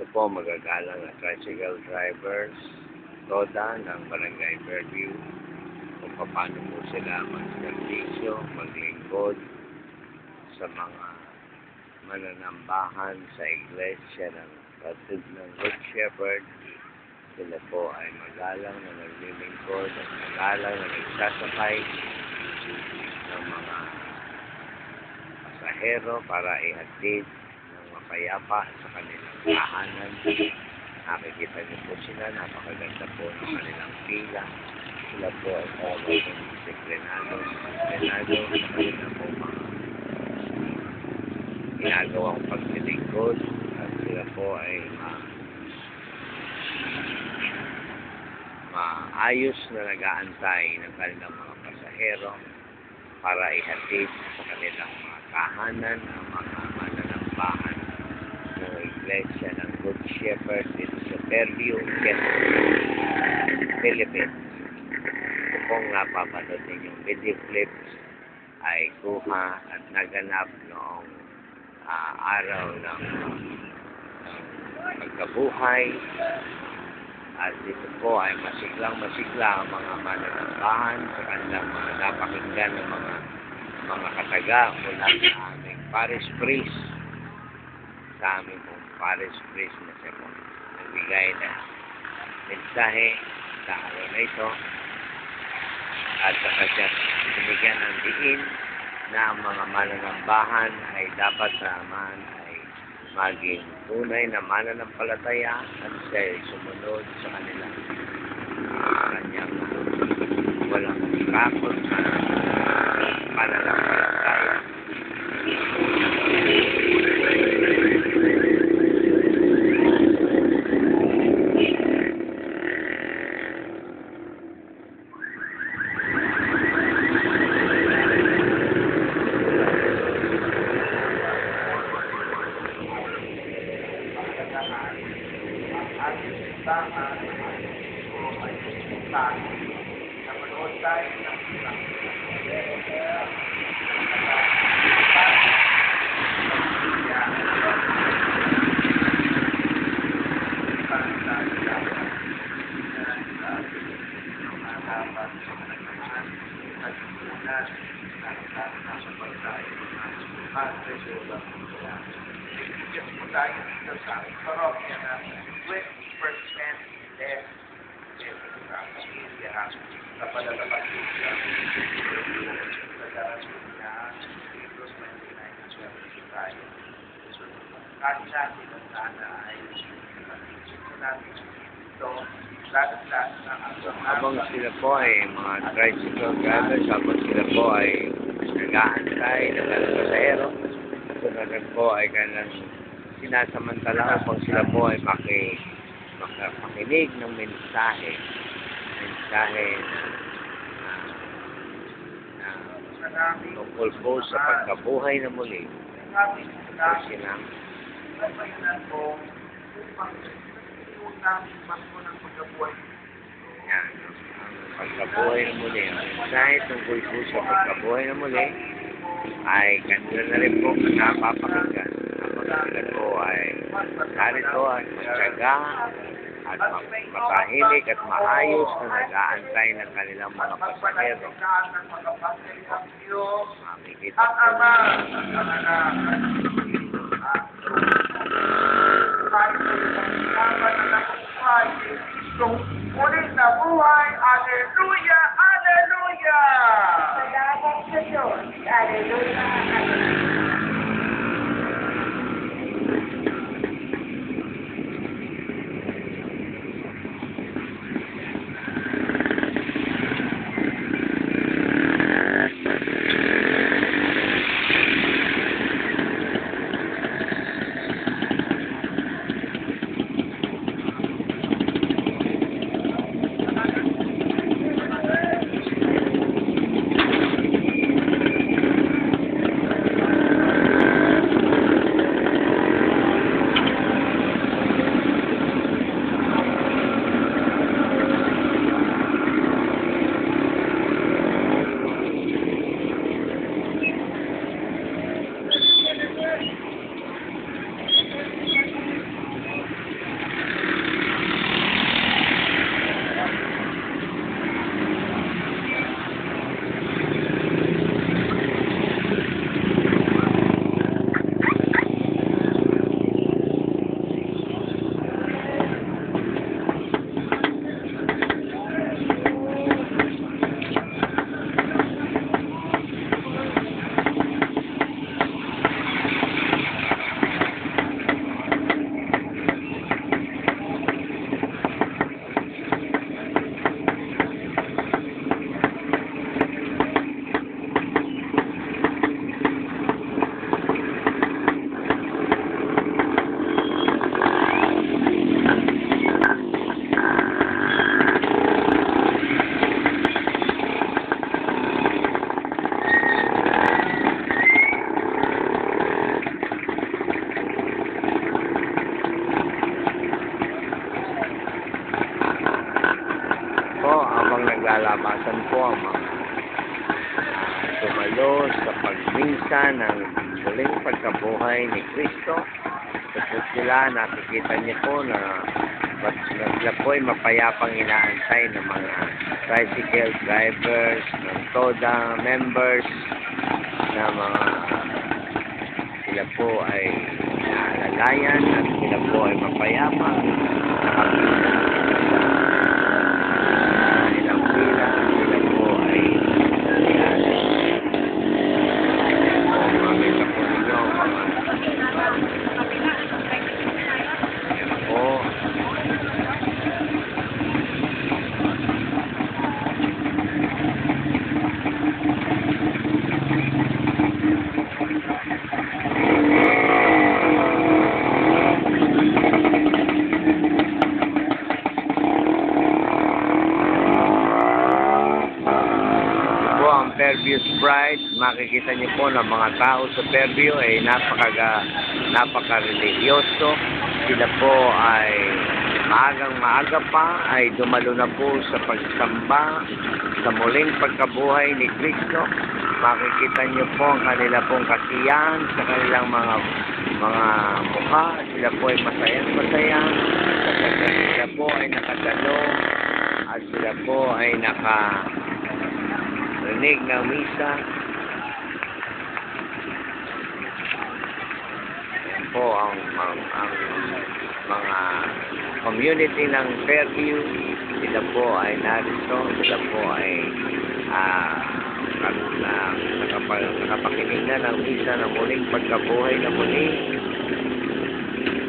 Ito po magagalang na tricycle drivers, toda ng Barangay Fairview, kung paano po sila magservisyo, maglingkod sa mga mananambahan sa iglesia ng Batid ng Good Shepherd. Sila po ay magalang na naglilingkod at magalang na nagsasakay ng mga pasahero para ihatid ng mapayapa sa kanilang tahanan. Nakikita niyo po sila, napakaganda po ng kanilang pila. Sila po ay talagang disiplinado sa kanilang po mga ginagawang paglilingkod, at sila po ay maayos na nag-aantay ng kanilang mga pasahero para ihatid sa kanilang mga tahanan ang mga mananambahan ng iglesia ng Good Shepherd dito sa Fairview, Philippines. Kung napapanood ninyong video clips ay kuha at naganap noong araw ng pagkabuhay, at dito po ay masiglang-masigla ang mga mananambahan sa kanilang mga napakinggan ng mga kataga mula sa aming parish priest, sa aming parish priest na siya po nagbigay na mensahe sa araw na ito, at saka siya binigyan ng diin na ang mga mananambahan ay dapat naman ay maging tunay na mananampalataya at siya ay sumunod sa kanilang kanyang walang kapot na pananampalataya. Tayo dito sa parokya na 20% less ang pamilya sa palalabas sa Hebrews 29:20 tayo. So, kahit natin ang sana ay ito natin ito habang sila po ay mga tricycle drivers, habang sila po ay nag-aantay ng kanilang pasahero, sunod po ay kanilang sinasamantala kung sila po ay makinig ng mensahe na tungkol po sa pagkabuhay na muli. Yan, ang pagkabuhay na muli, ang mensahe tungkol po sa pagkabuhay na muli ay kanila na rin po napapakinggan. Sila po ay narito at matyaga at matahimik at maayos na nag-aantay ng kanilang mga pasahero. Makikita po muling nabuhay. Alleluia! Alleluia! Salamat sa Diyos. Alleluia! Alleluia! kalalabasan po ang mga tumalo sa pagmisa ng muling pagkabuhay ni Kristo. Ito sila, nakikita niyo po na sila po ay mapayapang inaantay ng mga tricycle drivers, ng TODA members, na mga sila po ay naalalayan at sila po ay mapayapang nakapila ilang pila, sila po ay makita po ninyo mga yan po. Fairview's Pride, makikita niyo po na mga tao sa Fairview ay napaka-religyoso. Sila po ay maaga pa ay dumalo na po sa pagsamba sa muling pagkabuhay ni Kristo. Makikita niyo po ang kanila pong kasiyahan sa kanilang mga mukha. Sila po ay masaya. Sila po ay nakadalo at sila po ay rinig ng misa. Yan po ang mga community ng Fairview. Sila po ay narito. Sila po ay nakapakinig na ng misa ng muling pagkabuhay na muli.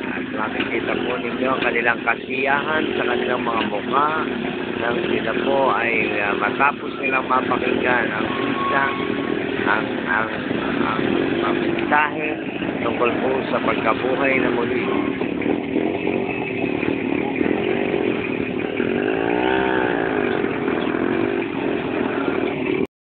At makikita po ninyo ang kanilang kasiyahan sa kanilang mga mukha nang sila po ay matapos nilang mapakinggan ang misa, ang mensahe tungkol po sa pagkabuhay na muli.